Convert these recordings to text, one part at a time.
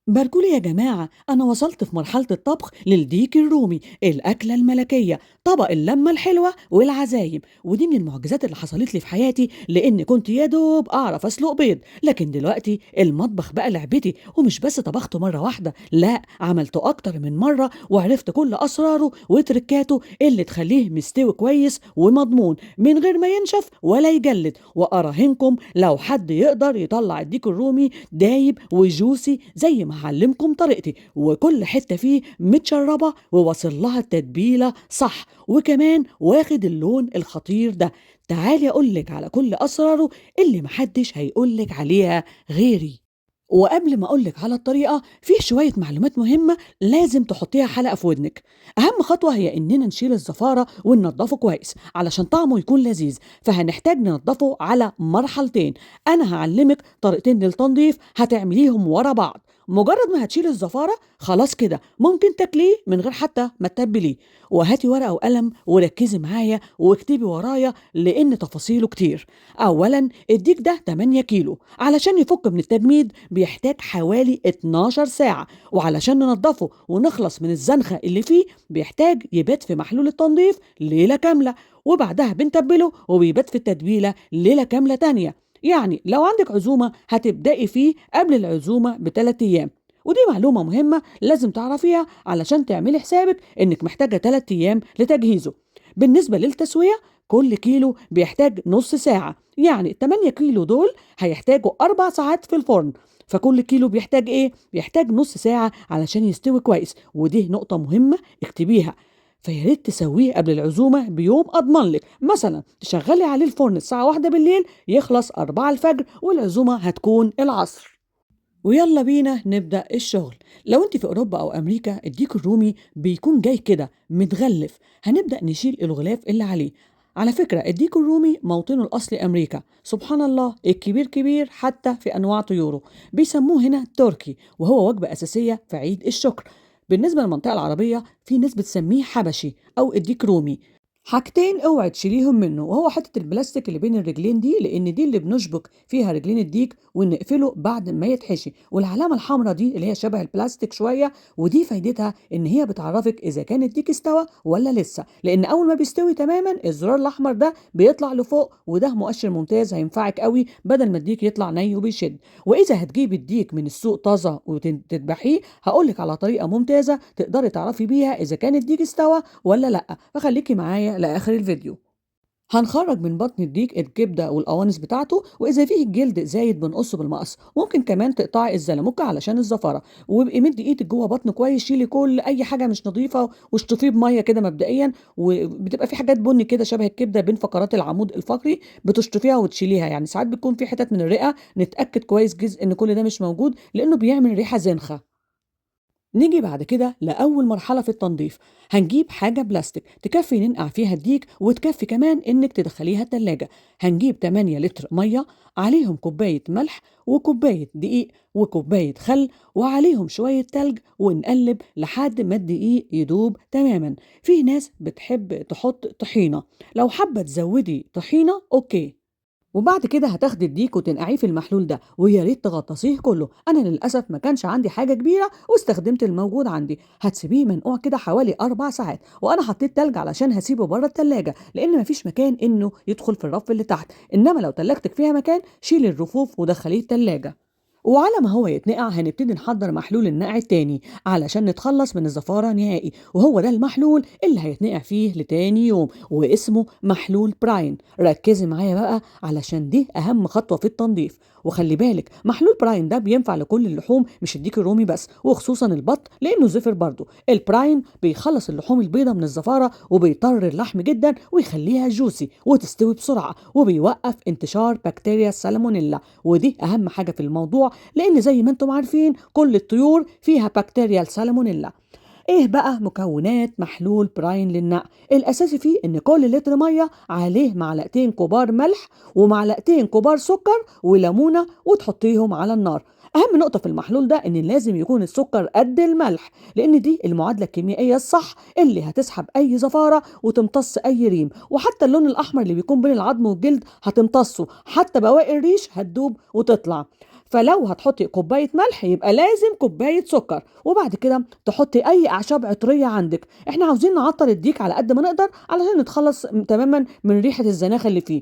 باركولي يا جماعة، أنا وصلت في مرحلة الطبخ للديك الرومي، الأكلة الملكية، طبق اللمة الحلوة والعزايم. ودي من المعجزات اللي حصلت لي في حياتي، لأن كنت يا دوب أعرف أسلق بيض. لكن دلوقتي المطبخ بقى لعبتي، ومش بس طبخته مرة واحدة، لا، عملته أكتر من مرة وعرفت كل أسراره وتركاته اللي تخليه مستوي كويس ومضمون من غير ما ينشف ولا يجلد. وأراهنكم لو حد يقدر يطلع الديك الرومي دايب وجوسي زي ما هعلمكم طريقتي، وكل حتة فيه متشربة وواصل لها التتبيلة صح، وكمان واخد اللون الخطير ده. تعالي أقولك على كل أسراره اللي محدش هيقولك عليها غيري. وقبل ما أقولك على الطريقة، فيه شوية معلومات مهمة لازم تحطيها حلقة في ودنك. أهم خطوة هي إننا نشيل الزفارة وننضفه كويس علشان طعمه يكون لذيذ، فهنحتاج ننضفه على مرحلتين. أنا هعلمك طريقتين للتنظيف هتعمليهم ورا بعض. مجرد ما هتشيل الزفارة خلاص كده ممكن تاكليه من غير حتى ما تتبليه. وهاتي ورقة وقلم وركزي معايا واكتبي ورايا لأن تفاصيله كتير. أولا الديك ده 8 كيلو، علشان يفك من التجميد بيحتاج حوالي 12 ساعة، وعلشان ننضفه ونخلص من الزنخة اللي فيه بيحتاج يبات في محلول التنظيف ليلة كاملة، وبعدها بنتبله وبيبات في التتبيلة ليلة كاملة تانية. يعني لو عندك عزومة هتبدأي فيه قبل العزومة ب3 أيام. ودي معلومة مهمة لازم تعرفيها علشان تعملي حسابك إنك محتاجة 3 أيام لتجهيزه. بالنسبة للتسوية، كل كيلو بيحتاج نص ساعة، يعني 8 كيلو دول هيحتاجوا 4 ساعات في الفرن. فكل كيلو بيحتاج ايه؟ بيحتاج نص ساعة علشان يستوي كويس، ودي نقطة مهمة اكتبيها. فيا ريت تسويه قبل العزومة بيوم أضمن لك، مثلا تشغلي عليه الفرن الساعة 1 بالليل يخلص 4 الفجر، والعزومة هتكون العصر. ويلا بينا نبدأ الشغل. لو انت في أوروبا أو أمريكا الديك الرومي بيكون جاي كده متغلف. هنبدأ نشيل الغلاف اللي عليه. على فكرة الديك الرومي موطنه الأصلي أمريكا، سبحان الله الكبير كبير حتى في أنواع طيوره. بيسموه هنا تركي، وهو وجبة أساسية في عيد الشكر. بالنسبة للمنطقة العربية في ناس بتسميه حبشي أو الديك رومي. حاجتين اوعي تشيليهم منه، وهو حتة البلاستيك اللي بين الرجلين دي، لأن دي اللي بنشبك فيها رجلين الديك ونقفله بعد ما يتحشي. والعلامة الحمراء دي اللي هي شبه البلاستيك شوية، ودي فايدتها إن هي بتعرفك إذا كان الديك استوى ولا لسه، لأن أول ما بيستوي تماما الزرار الأحمر ده بيطلع لفوق، وده مؤشر ممتاز هينفعك قوي بدل ما الديك يطلع ني وبيشد. وإذا هتجيب الديك من السوق طازة وتذبحيه هقولك على طريقة ممتازة تقدري تعرفي بيها إذا كان الديك استوى ولا لأ، فخليكي معايا لآخر الفيديو. هنخرج من بطن الديك الكبدة والقوانص بتاعته، وإذا فيه الجلد زايد بنقصه بالمقص. ممكن كمان تقطعي الزلموكة علشان الزفرة، وابقي مدي ايدك جوه بطنه كويس، شيلي كل أي حاجة مش نظيفة واشطفيه بمية كده مبدئيا. وبتبقى في حاجات بني كده شبه الكبدة بين فقرات العمود الفقري بتشطفيها وتشيليها، يعني ساعات بتكون في حتت من الرئة نتأكد كويس جزء إن كل ده مش موجود لأنه بيعمل ريحة زنخة. نيجي بعد كده لأول مرحلة في التنظيف. هنجيب حاجة بلاستيك تكفي ننقع فيها الديك، وتكفي كمان إنك تدخليها التلاجة. هنجيب 8 لتر مية، عليهم كوباية ملح وكوباية دقيق وكوباية خل، وعليهم شوية تلج، ونقلب لحد ما الدقيق يدوب تماما. في ناس بتحب تحط طحينة، لو حابة تزودي طحينة أوكي. وبعد كده هتاخدي الديك وتنقعيه في المحلول ده، ويا ريت تغطسيه كله. انا للاسف ما كانش عندي حاجه كبيره واستخدمت الموجود عندي. هتسيبيه منقوع كده حوالي 4 ساعات، وانا حطيت تلج علشان هسيبه بره التلاجة لان مفيش مكان انه يدخل في الرف اللي تحت. انما لو تلاجتك فيها مكان شيلي الرفوف ودخليه التلاجة. وعلى ما هو يتنقع هنبتدي نحضر محلول النقع التاني علشان نتخلص من الزفارة نهائي، وهو ده المحلول اللي هيتنقع فيه لتاني يوم، واسمه محلول براين. ركزي معايا بقى علشان دي أهم خطوة في التنظيف. وخلي بالك محلول براين ده بينفع لكل اللحوم، مش الديك الرومي بس، وخصوصا البط لأنه زفر برضه. البراين بيخلص اللحوم البيضة من الزفارة، وبيطر اللحم جدا ويخليها جوسي وتستوي بسرعة، وبيوقف انتشار بكتيريا السالمونيلا. ودي أهم حاجة في الموضوع، لأن زي ما انتم عارفين كل الطيور فيها بكتيريا السالمونيلا. ايه بقى مكونات محلول براين للنقع؟ الاساسي فيه ان كل لتر ميه عليه معلقتين كبار ملح ومعلقتين كبار سكر وليمونه، وتحطيهم على النار. اهم نقطه في المحلول ده ان لازم يكون السكر قد الملح، لان دي المعادله الكيميائيه الصح اللي هتسحب اي زفاره وتمتص اي ريم، وحتى اللون الاحمر اللي بيكون بين العظم والجلد هتمتصه، حتى بواقي الريش هتدوب وتطلع. فلو هتحطي كوباية ملح يبقى لازم كوباية سكر، وبعد كده تحطي أي أعشاب عطرية عندك. إحنا عاوزين نعطر الديك على قد ما نقدر علشان نتخلص تماما من ريحة الزناخة اللي فيه.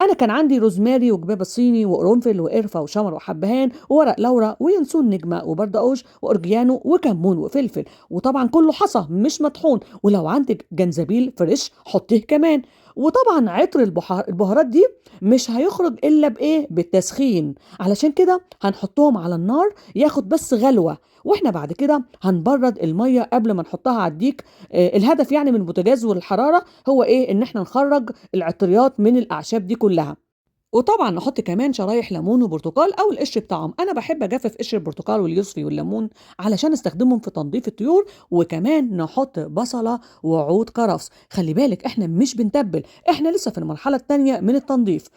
أنا كان عندي روزماري وجبابة صيني وقرنفل وقرفة وشمر وحبهان وورق لورا وينسون نجمة وبردقوش وأورجيانو وكمون وفلفل، وطبعا كله حصى مش مطحون، ولو عندك جنزبيل فريش حطيه كمان. وطبعا عطر البهارات دي مش هيخرج إلا بإيه؟ بالتسخين. علشان كده هنحطهم على النار ياخد بس غلوة، واحنا بعد كده هنبرد المية قبل ما نحطها على الديك. الهدف يعني من البوتاجاز والحرارة هو ايه؟ ان احنا نخرج العطريات من الاعشاب دي كلها. وطبعا نحط كمان شرايح ليمون وبرتقال او القشر بتاعهم. انا بحب اجفف قشر البرتقال واليوسفي والليمون علشان استخدمهم في تنظيف الطيور. وكمان نحط بصلة وعود كرفس. خلي بالك احنا مش بنتبل، احنا لسه في المرحلة التانية من التنظيف.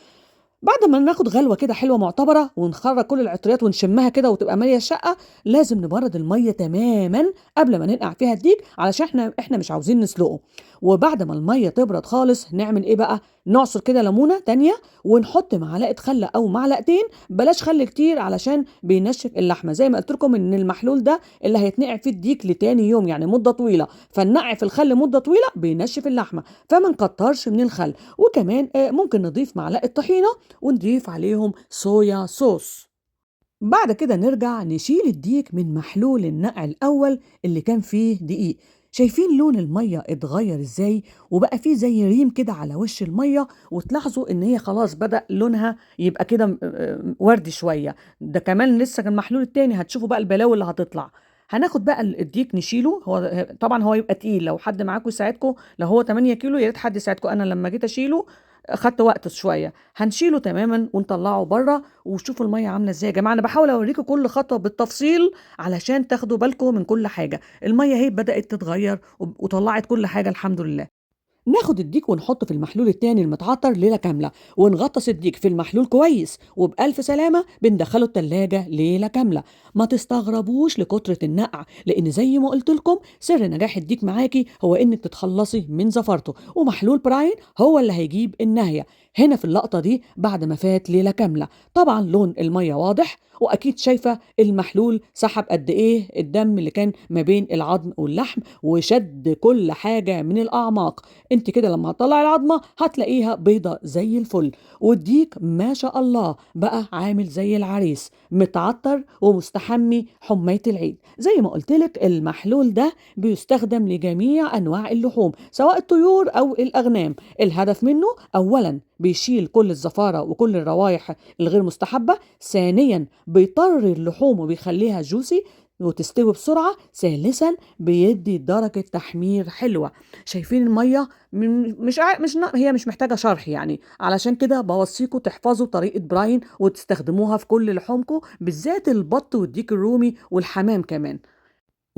بعد ما ناخد غلوة كده حلوة معتبرة ونخرج كل العطريات ونشمها كده وتبقى مالية الشقة، لازم نبرد المية تماما قبل ما ننقع فيها الديك علشان احنا مش عاوزين نسلقه. وبعد ما المية تبرد خالص نعمل ايه بقى؟ نعصر كده ليمونة تانية ونحط معلقة خل او معلقتين، بلاش خل كتير علشان بينشف اللحمة. زي ما قلت لكم ان المحلول ده اللي هيتنقع فيه الديك لتاني يوم، يعني مدة طويلة، فالنقع في الخل مدة طويلة بينشف اللحمة، فما نكترش من الخل. وكمان ممكن نضيف معلقة طحينة ونضيف عليهم صويا صوص. بعد كده نرجع نشيل الديك من محلول النقع الأول اللي كان فيه دقيق. شايفين لون المية اتغير ازاي؟ وبقى فيه زي ريم كده على وش المية، وتلاحظوا ان هي خلاص بدأ لونها يبقى كده وردي شوية. ده كمان لسه كان المحلول التاني، هتشوفوا بقى البلاوي اللي هتطلع. هناخد بقى الديك نشيله. هو طبعا هو يبقى تقيل، لو حد معاكم يساعدكم، لو هو 8 كيلو يا ريت حد يساعدكم. انا لما جيت اشيله خدت وقت شويه. هنشيله تماما ونطلعه بره، وشوفوا الميه عامله ازاي. يا جماعه انا بحاول اوريكم كل خطوه بالتفصيل علشان تاخدوا بالكم من كل حاجه. الميه هي بدات تتغير وطلعت كل حاجه الحمد لله. ناخد الديك ونحطه في المحلول التاني المتعطر ليلة كاملة، ونغطس الديك في المحلول كويس، وبألف سلامة بندخله التلاجة ليلة كاملة. ما تستغربوش لكترة النقع، لأن زي ما قلت لكم سر نجاح الديك معاكي هو إنك تتخلصي من زفرته، ومحلول براين هو اللي هيجيب النهاية. هنا في اللقطة دي بعد ما فات ليلة كاملة، طبعا لون المية واضح، وأكيد شايفة المحلول سحب قد إيه الدم اللي كان ما بين العظم واللحم، وشد كل حاجة من الأعماق. انت كده لما هتطلعي العظمه هتلاقيها بيضه زي الفل. والديك ما شاء الله بقى عامل زي العريس، متعطر ومستحمي حمايه العيد. زي ما قلت لك المحلول ده بيستخدم لجميع انواع اللحوم سواء الطيور او الاغنام. الهدف منه اولا بيشيل كل الزفاره وكل الروائح الغير مستحبه، ثانيا بيطري اللحوم وبيخليها جوسي وتستوي بسرعة، ثالثا بيدي درجة تحمير حلوة. شايفين المية هي مش محتاجة شرح يعني. علشان كده بوصيكم تحفظوا طريقة براين وتستخدموها في كل لحومكم، بالذات البط والديك الرومي والحمام كمان.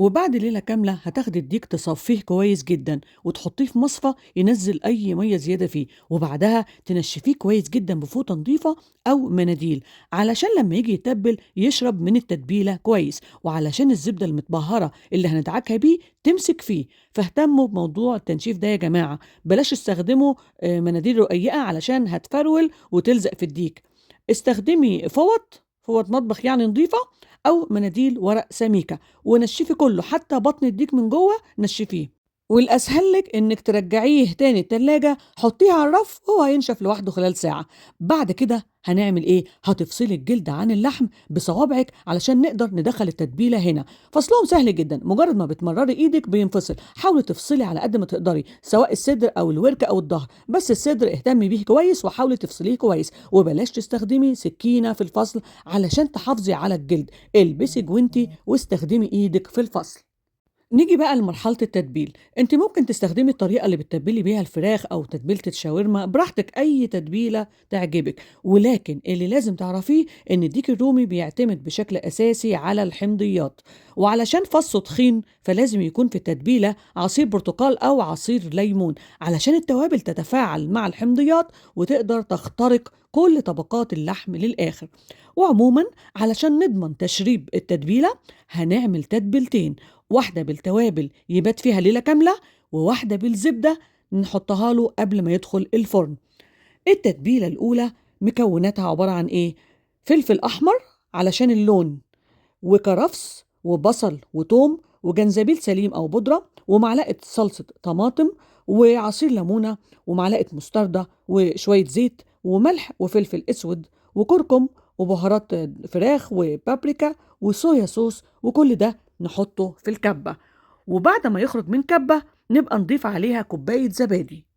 وبعد ليلة كاملة هتاخدي الديك تصفيه كويس جدا وتحطيه في مصفى ينزل أي مية زيادة فيه، وبعدها تنشفيه كويس جدا بفوطة نظيفة أو مناديل علشان لما يجي يتبل يشرب من التتبيلة كويس، وعلشان الزبدة المتبهرة اللي هندعكها بيه تمسك فيه. فاهتموا بموضوع التنشيف ده يا جماعة، بلاش استخدموا مناديل رقيقة علشان هتفرول وتلزق في الديك. استخدمي فوط مطبخ يعني نظيفة، أو مناديل ورق سميكة، ونشفي كله حتى بطن الديك من جوه نشفيه. والأسهل لك إنك ترجعيه تاني التلاجة، حطيه على الرف وهو هينشف لوحده خلال ساعة. بعد كده هنعمل إيه؟ هتفصلي الجلد عن اللحم بصوابعك علشان نقدر ندخل التتبيلة هنا. فصلهم سهل جدا، مجرد ما بتمرري إيدك بينفصل. حاولي تفصلي على قد ما تقدري سواء الصدر أو الورك أو الظهر، بس الصدر اهتمي بيه كويس وحاولي تفصليه كويس، وبلاش تستخدمي سكينة في الفصل علشان تحافظي على الجلد. البسي جوانتي واستخدمي إيدك في الفصل. نيجي بقى لمرحلة التتبيل. انت ممكن تستخدمي الطريقة اللي بتتبلي بيها الفراخ او تتبيلة الشاورما براحتك، اي تتبيلة تعجبك. ولكن اللي لازم تعرفيه ان الديك الرومي بيعتمد بشكل اساسي على الحمضيات، وعلشان فصه تخين فلازم يكون في التتبيلة عصير برتقال او عصير ليمون علشان التوابل تتفاعل مع الحمضيات وتقدر تخترق كل طبقات اللحم للآخر. وعموما علشان نضمن تشريب التتبيلة هنعمل تتبيلتين، واحدة بالتوابل يبات فيها ليلة كاملة، وواحدة بالزبدة نحطها له قبل ما يدخل الفرن. التتبيلة الأولى مكوناتها عبارة عن إيه؟ فلفل أحمر علشان اللون، وكرفس وبصل وتوم وجنزبيل سليم أو بودرة ومعلقة صلصة طماطم وعصير ليمونة ومعلقة مستردة وشوية زيت وملح وفلفل أسود وكركم وبهارات فراخ وبابريكا وصويا صوص، وكل ده نحطه في الكبة. وبعد ما يخرج من كبة نبقى نضيف عليها كوباية زبادي.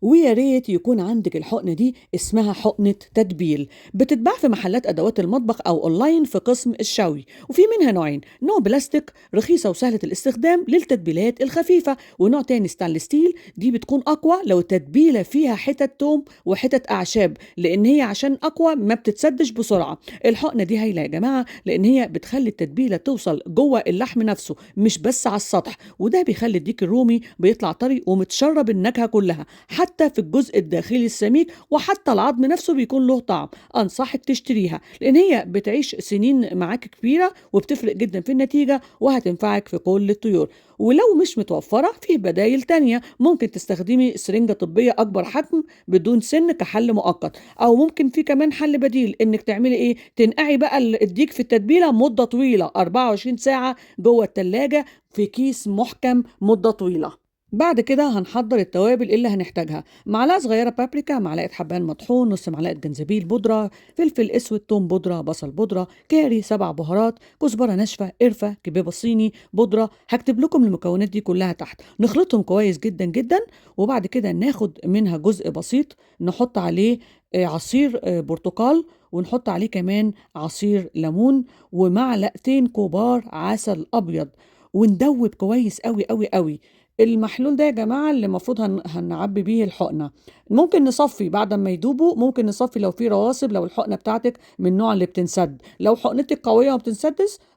ويا ريت يكون عندك الحقنة دي، اسمها حقنة تتبيل، بتتباع في محلات أدوات المطبخ أو أونلاين في قسم الشوي، وفي منها نوعين: نوع بلاستيك رخيصة وسهلة الاستخدام للتتبيلات الخفيفة، ونوع تاني ستانلس ستيل، دي بتكون أقوى لو التتبيلة فيها حتت توم وحتت أعشاب، لأن هي عشان أقوى ما بتتسدش بسرعة. الحقنة دي هايلة يا جماعة، لأن هي بتخلي التتبيلة توصل جوه اللحم نفسه مش بس على السطح، وده بيخلي الديك الرومي بيطلع طري ومتشرب النكهة كلها حتى في الجزء الداخلي السميك، وحتى العظم نفسه بيكون له طعم. أنصحك تشتريها لأن هي بتعيش سنين معاك كبيرة وبتفرق جدا في النتيجة وهتنفعك في كل الطيور. ولو مش متوفرة، فيه بدايل تانية، ممكن تستخدمي سرنجة طبية أكبر حجم بدون سن كحل مؤقت، أو ممكن في كمان حل بديل إنك تعملي إيه، تنقعي بقى الديك في التتبيلة مدة طويلة 24 ساعة جوه التلاجة في كيس محكم مدة طويلة. بعد كده هنحضر التوابل اللي هنحتاجها: معلقة صغيرة بابريكا، معلقة حبان مطحون، نص معلقة جنزبيل بودرة، فلفل اسود، توم بودرة، بصل بودرة، كاري، 7 بهارات، كزبرة ناشفة، قرفة، كبيبة صيني بودرة. هكتب لكم المكونات دي كلها تحت. نخلطهم كويس جدا جدا، وبعد كده ناخد منها جزء بسيط نحط عليه عصير برتقال، ونحط عليه كمان عصير ليمون، ومعلقتين كبار عسل أبيض، وندوب كويس قوي قوي قوي. المحلول ده يا جماعة اللي المفروض هنعبي بيه الحقنة. ممكن نصفي بعد ما يدوبوا، ممكن نصفي لو في رواسب، لو الحقنة بتاعتك من النوع اللي بتنسد. لو حقنتك قوية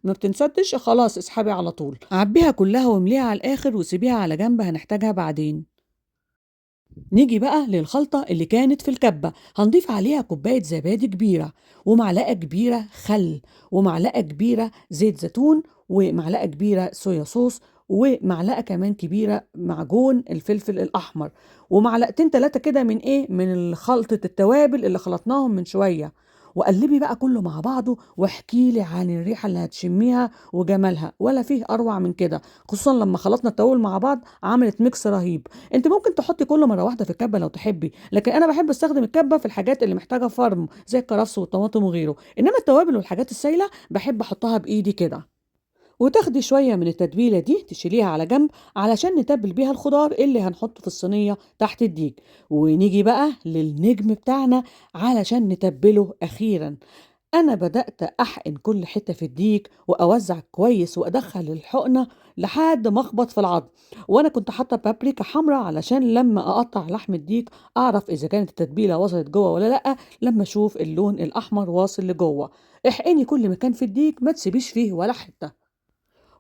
ما بتنسدش خلاص اسحبي على طول. عبيها كلها وامليها على الآخر وسيبيها على جنب، هنحتاجها بعدين. نيجي بقى للخلطة اللي كانت في الكبة. هنضيف عليها كوباية زبادي كبيرة، ومعلقة كبيرة خل، ومعلقة كبيرة زيت زيتون، ومعلقة كبيرة صويا صوص، ومعلقة كمان كبيرة معجون الفلفل الأحمر، ومعلقتين 3 كده من خلطة التوابل اللي خلطناهم من شوية. وقلبي بقى كله مع بعضه واحكي لي عن الريحة اللي هتشميها وجمالها، ولا فيه أروع من كده. خصوصا لما خلطنا التوابل مع بعض عملت ميكس رهيب. انت ممكن تحطي كله مره واحده في الكبه لو تحبي، لكن انا بحب استخدم الكبه في الحاجات اللي محتاجه فرم زي الكرفس والطماطم وغيره، انما التوابل والحاجات السايله بحب احطها بايدي كده. وتاخدي شويه من التتبيله دي تشيليها على جنب علشان نتبل بيها الخضار اللي هنحطه في الصينيه تحت الديك. ونيجي بقى للنجم بتاعنا علشان نتبله اخيرا. أنا بدأت أحقن كل حتة في الديك وأوزع كويس وأدخل الحقنة لحد ما أخبط في العظم. وأنا كنت حاطة بابريكا حمراء علشان لما أقطع لحم الديك أعرف إذا كانت التتبيلة وصلت جوه ولا لأ، لما أشوف اللون الأحمر واصل لجوه. احقني كل مكان في الديك، ما تسيبيش فيه ولا حتة.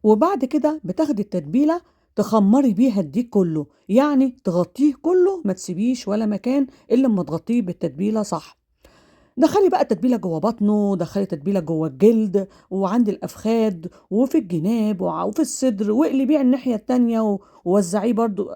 وبعد كده بتاخدي التتبيلة تخمري بيها الديك كله، يعني تغطيه كله، ما تسيبيش ولا مكان إلا لما تغطيه بالتتبيلة صح. دخلي بقى التتبيلة جوه بطنه، دخلي تتبيلة جوه الجلد وعند الأفخاذ وفي الجناب وفي الصدر، واقلبيه على الناحية التانية ووزعيه برضو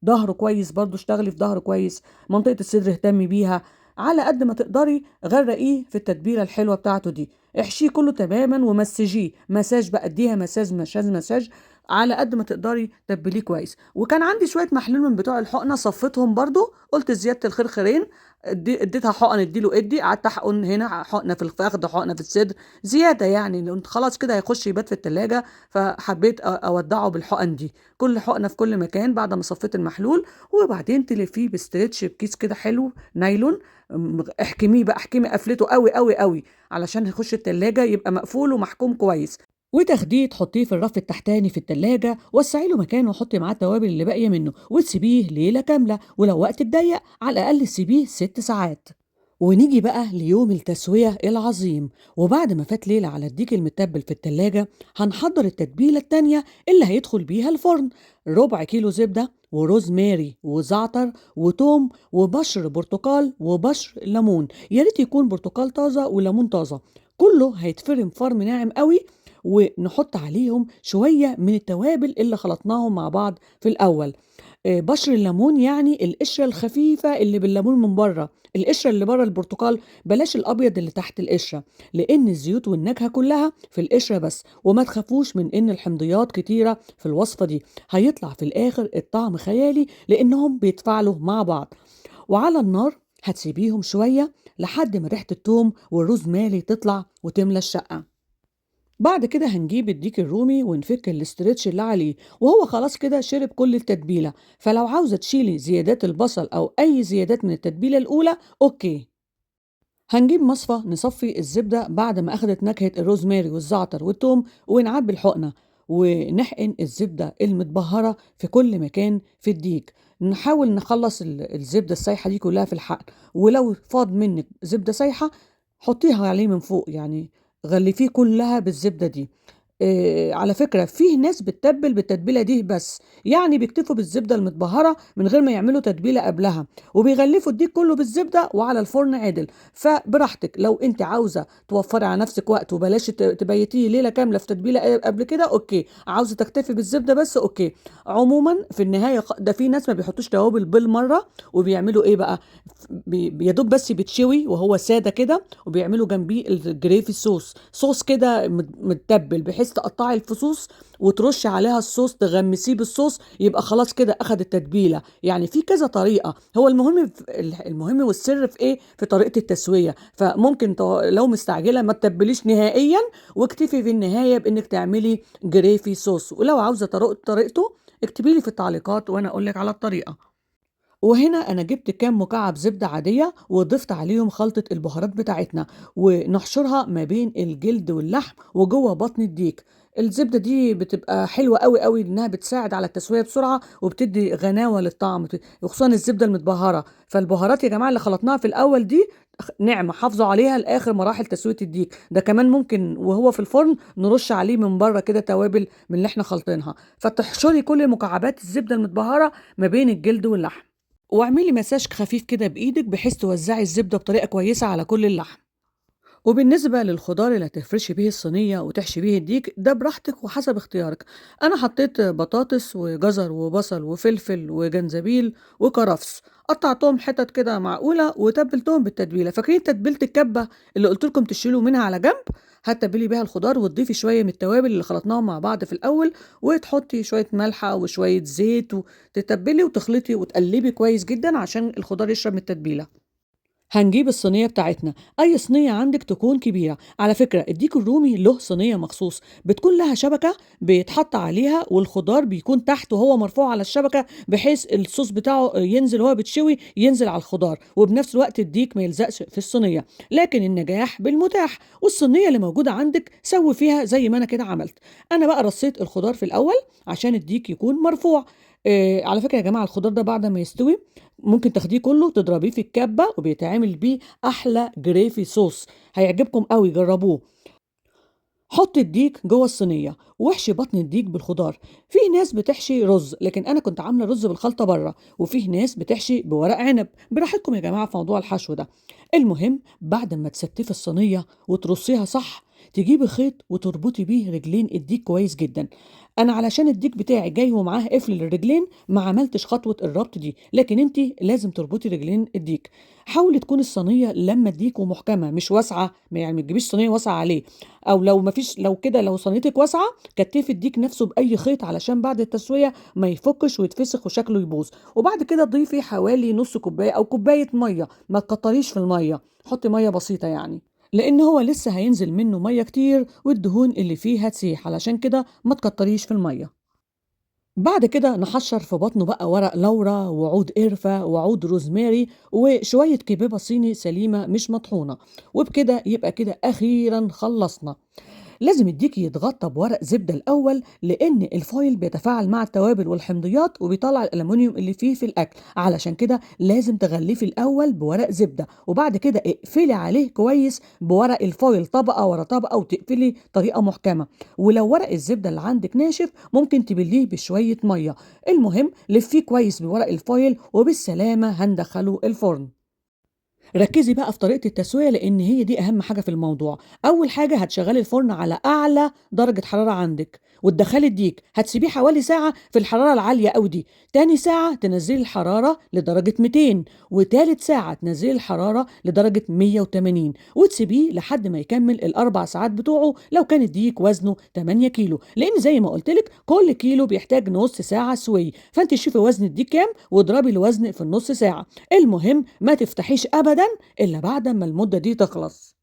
ظهره كويس، برضو اشتغلي في ظهره كويس. منطقة الصدر اهتمي بيها على قد ما تقدري، غرقيه في التتبيلة الحلوة بتاعته دي. احشيه كله تماما ومسجيه مساج بقى، اديها مساج مساج مساج على قد ما تقدري، تبليه كويس. وكان عندي شويه محلول من بتوع الحقنه صفيتهم برضو، قلت زياده الخير خيرين. اديتها حقن، اديله ادي قعدت احقن هنا حقنه في الفخذ حقنه في الصدر زياده، يعني لو انت خلاص كده هيخش يبات في التلاجة، فحبيت اودعه بالحقن دي، كل حقنه في كل مكان بعد ما صفيت المحلول. وبعدين تلفيه بستريتش بكيس كده حلو نايلون. احكميه بقى، احكمي قفلته قوي قوي قوي علشان يخش التلاجة يبقى مقفول ومحكوم كويس. وتاخديه تحطيه في الرف التحتاني في التلاجة، وسعي له مكان وحطي معاه التوابل اللي باقية منه، وتسيبيه ليلة كاملة، ولو وقتك ضيق على الأقل سيبيه 6 ساعات. ونيجي بقى ليوم التسوية العظيم. وبعد ما فات ليلة على الديك المتبل في التلاجة، هنحضر التتبيلة التانية اللي هيدخل بيها الفرن: ربع كيلو زبدة وروزماري وزعتر وتوم وبشر برتقال وبشر ليمون، يا ريت يكون برتقال طازة وليمون طازة. كله هيتفرم فرم ناعم قوي، ونحط عليهم شوية من التوابل اللي خلطناهم مع بعض في الأول. بشر الليمون يعني القشرة الخفيفة اللي بالليمون من برّه، القشرة اللي برّه البرتقال، بلاش الأبيض اللي تحت القشرة، لإن الزيوت والنكهة كلّها في القشرة بس، وما تخافوش من إن الحمضيات كتيرة في الوصفة دي، هيطلع في الآخر الطعم خيالي لإنهم بيتفاعلوا مع بعض. وعلى النار هتسيبيهم شوية لحد ما ريحة التوم والروزماري تطلع وتملى الشقة. بعد كده هنجيب الديك الرومي ونفك الاسترتش اللي عليه، وهو خلاص كده شرب كل التتبيلة. فلو عاوزة تشيلي زيادات البصل أو أي زيادات من التتبيلة الأولى أوكي. هنجيب مصفى نصفي الزبدة بعد ما أخدت نكهة الروزماري والزعتر والثوم، ونعبي الحقنة ونحقن الزبدة المتبهرة في كل مكان في الديك. نحاول نخلص الزبدة السايحة دي كلها في الحقن، ولو فاض منك زبدة سايحة حطيها عليه من فوق، يعني غلفيه كلها بالزبدة دي. على فكرة فيه ناس بتتبّل بالتتبيلة دي بس، يعني بيكتفوا بالزبدة المتبهرة من غير ما يعملوا تتبيلة قبلها، وبيغلّفوا الديك كلّه بالزبدة وعلى الفرن عِدِل. فبراحتك، لو أنتِ عاوزة توفّري على نفسِك وقت وبلاش تبيّتيه ليلة كاملة في تتبيلة قبل كده أوكي، عاوزة تكتفي بالزبدة بس أوكي. عمومًا في النهاية ده في ناس ما بيحطّوش توابل بالمرّة، وبيعملوا إيه بقى، يا دوب بس بيتشوي وهو سادة كده، وبيعملوا جنبيه الgravy sauce، صوص كده متّبل، بحيث تقطّعي الفصوص وترُشّي عليها الصوص، تغمّسيه بالصوص، يبقى خلاص كده أخد التتبيلة. يعني في كذا طريقة، هو المهم المهم والسر في إيه، في طريقة التسوية. فممكن لو مستعجلة ما تتبّليش نهائيًا، واكتفي في النهاية بإنِّك تعملي gravy sauce. ولو عاوزة طريقته اكتبي لي في التعليقات وأنا أقول لِك على الطريقة. وهنا أنا جبت كام مكعب زبدة عادية وضفت عليهم خلطة البهارات بتاعتنا، ونحشرها ما بين الجلد واللحم وجوه بطن الديك. الزبدة دي بتبقى حلوة قوي قوي لأنها بتساعد على التسوية بسرعة وبتدي غناوة للطعم، وخصوصا الزبدة المتبهرة. فالبهارات يا جماعة اللي خلطناها في الأول دي نعمة، حافظوا عليها لآخر مراحل تسوية الديك. ده كمان ممكن وهو في الفرن نرش عليه من بره كده توابل من اللي احنا خلطينها. فتحشري كل مكعبات الزبدة المتبهرة ما بين الجلد واللحم، واعملي مساج خفيف كده بإيدك بحيث توزعي الزبدة بطريقة كويسة على كل اللحم. وبالنسبة للخضار اللي هتفرشي بيه الصينية وتحشي بيه الديك ده براحتك وحسب اختيارك. أنا حطيت بطاطس وجزر وبصل وفلفل وجنزبيل وكرفس، قطعتهم حتت كده معقولة وتبلتهم بالتتبيلة. فاكرين تتبيلة الكبة اللي قلت لكم تشيلوا منها على جنب؟ هتتبلي بيها الخضار وتضيفي شوية من التوابل اللي خلطناهم مع بعض في الأول، وتحطي شوية ملحة وشوية زيت وتتبلي وتخلطي وتقلبي كويس جدا عشان الخضار يشرب من التتبيلة. هنجيب الصينية بتاعتنا، أي صينية عندك تكون كبيرة. على فكرة الديك الرومي له صينية مخصوص بتكون لها شبكة بيتحط عليها، والخضار بيكون تحت وهو مرفوع على الشبكة، بحيث الصوص بتاعه ينزل وهو بتشوي ينزل على الخضار، وبنفس الوقت الديك ما يلزقش في الصينية. لكن النجاح بالمتاح، والصينية اللي موجودة عندك سوي فيها زي ما أنا كده عملت. أنا بقى رصيت الخضار في الأول عشان الديك يكون مرفوع. على فكرة يا جماعة الخضار ده بعد ما يستوي ممكن تاخديه كله تضربيه في الكبة وبيتعمل بيه أحلى جريفي صوص، هيعجبكم قوي، جربوه. حط الديك جوه الصينية واحشي بطن الديك بالخضار. في ناس بتحشي رز، لكن أنا كنت عاملة رز بالخلطة بره، وفيه ناس بتحشي بورق عنب. براحتكم يا جماعة في موضوع الحشو ده. المهم بعد ما تستفي الصينية وترصيها صح، تجيبي خيط وتربطي بيه رجلين الديك كويس جدا. انا علشان الديك بتاعي جاي ومعاه قفل للرجلين ما عملتش خطوة الربط دي، لكن انتي لازم تربطي رجلين الديك. حاولي تكون الصينية لما الديك ومحكمة مش واسعة، يعني ما تجيبيش صينية واسعة عليه. او لو ما فيش، لو كده لو صينيتك واسعة كتفي الديك نفسه بأي خيط علشان بعد التسوية ما يفكش ويتفسخ وشكله يبوظ. وبعد كده ضيفي حوالي نص كوباية او كوباية مية، ما تكتريش في المية، حطي مية بسيطة يعني، لان هو لسه هينزل منه ميه كتير والدهون اللي فيه هتسيح، علشان كده ما تكتريش في الميه. بعد كده نحشر في بطنه بقى ورق لورا وعود قرفة وعود روزماري وشوية كبيبة صيني سليمة مش مطحونة. وبكده يبقى كده أخيرا خلصنا. لازم الديك يتغطى بورق زبدة الأول، لأن الفويل بيتفاعل مع التوابل والحمضيات وبيطلع الألمونيوم اللي فيه في الأكل، علشان كده لازم تغلفي الأول بورق زبدة، وبعد كده اقفلي عليه كويس بورق الفويل طبقة ورا طبقة وتقفلي طريقة محكمة. ولو ورق الزبدة اللي عندك ناشف ممكن تبليه بشوية مية. المهم لفيه كويس بورق الفويل وبالسلامة هندخله الفرن. ركزي بقى في طريقة التسوية لأن هي دي أهم حاجة في الموضوع. أول حاجة هتشغلي الفرن على أعلى درجة حرارة عندك وتدخلي الديك، هتسيبيه حوالي ساعة في الحرارة العالية أوي دي. تاني ساعة تنزلي الحرارة لدرجة 200، وتالت ساعة تنزلي الحرارة لدرجة 180، وتسيبيه لحد ما يكمل الأربع ساعات بتوعه لو كان الديك وزنه 8 كيلو، لأن زي ما قلتلك كل كيلو بيحتاج نص ساعة سوي. فأنت شوفي وزن الديك كام واضربي الوزن في النص ساعة. المهم ما تفتحيش أبدا إلا بعد ما المدة دي تخلص.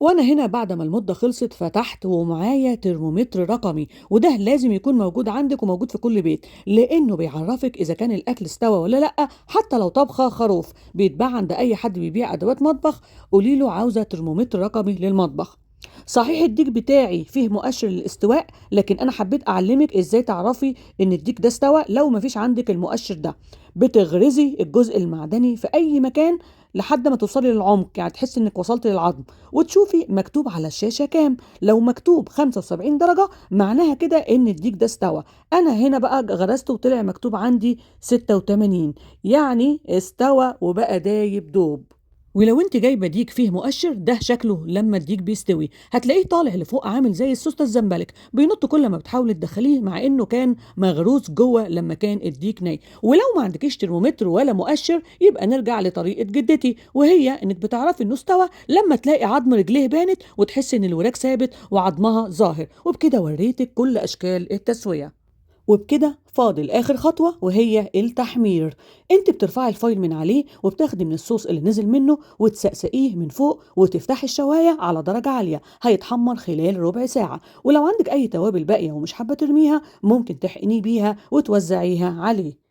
وأنا هنا بعد ما المدة خلصت فتحت ومعايا ترمومتر رقمي، وده لازم يكون موجود عندك وموجود في كل بيت لأنه بيعرفك إذا كان الأكل استوى ولا لأ. حتى لو طبخة خروف بيتباع عند أي حد بيبيع أدوات مطبخ، قوليله عاوزة ترمومتر رقمي للمطبخ. صحيح الديك بتاعي فيه مؤشر للاستواء، لكن أنا حبيت أعلمك إزاي تعرفي إن الديك ده استوى لو مفيش عندك المؤشر ده. بتغرزي الجزء المعدني في أي مكان لحد ما توصلي للعمق، يعني تحسي إنك وصلتي للعظم، وتشوفي مكتوب على الشاشة كام. لو مكتوب 75 درجة معناها كده إن الديك ده استوى. أنا هنا بقى غرزته وطلع مكتوب عندي 86، يعني استوى وبقى دايب دوب. ولو انت جايبه ديك فيه مؤشر، ده شكله لما الديك بيستوي هتلاقيه طالع لفوق عامل زي السوسته الزنبلك، بينط كل ما بتحاولي تدخليه مع انه كان مغروس جوه لما كان الديك ني. ولو ما عندكيش ترمومتر ولا مؤشر يبقى نرجع لطريقه جدتي، وهي انك بتعرفي انه استوى لما تلاقي عظم رجليه بانت وتحسي ان الوراك ثابت وعظمها ظاهر. وبكده وريتك كل اشكال التسويه. وبكده فاضل آخر خطوة وهي التحمير. انت بترفعي الفايل من عليه وبتاخدي من الصوص اللي نزل منه وتسقسقيه من فوق وتفتحي الشواية على درجة عالية، هيتحمر خلال ربع ساعة. ولو عندك أي توابل باقية ومش حابة ترميها ممكن تحقنيه بيها وتوزعيها عليه.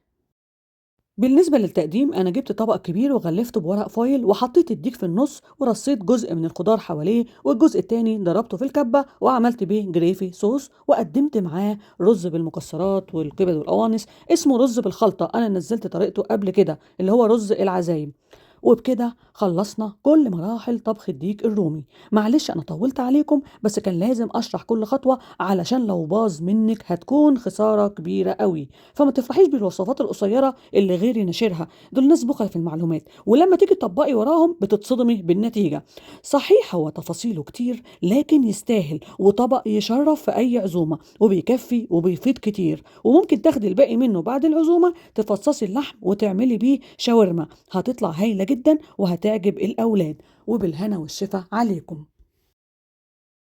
بالنسبة للتقديم أنا جبت طبق كبير وغلفته بورق فويل وحطيت الديك في النص ورصيت جزء من الخضار حواليه، والجزء التاني ضربته في الكبة وعملت بيه جريفي صوص، وقدمت معاه رز بالمكسرات والكبد والقوانص اسمه رز بالخلطة. أنا نزلت طريقته قبل كده اللي هو رز العزايم. وبكده خلصنا كل مراحل طبخ الديك الرومي. معلش أنا طولت عليكم بس كان لازم أشرح كل خطوة علشان لو باظ منك هتكون خسارة كبيرة قوي. فما تفرحيش بالوصفات القصيرة اللي غيري نشرها، دول ناس بخل في المعلومات ولما تيجي تطبقي وراهم بتتصدمي بالنتيجة. صحيح هو تفاصيله كتير لكن يستاهل، وطبق يشرف في أي عزومة وبيكفي وبيفيد كتير. وممكن تاخدي الباقي منه بعد العزومة تفصصي اللحم وتعملي بيه شاورما، هتطلع هايلة جدا وهتعجب الأولاد. وبالهنا والشفا عليكم.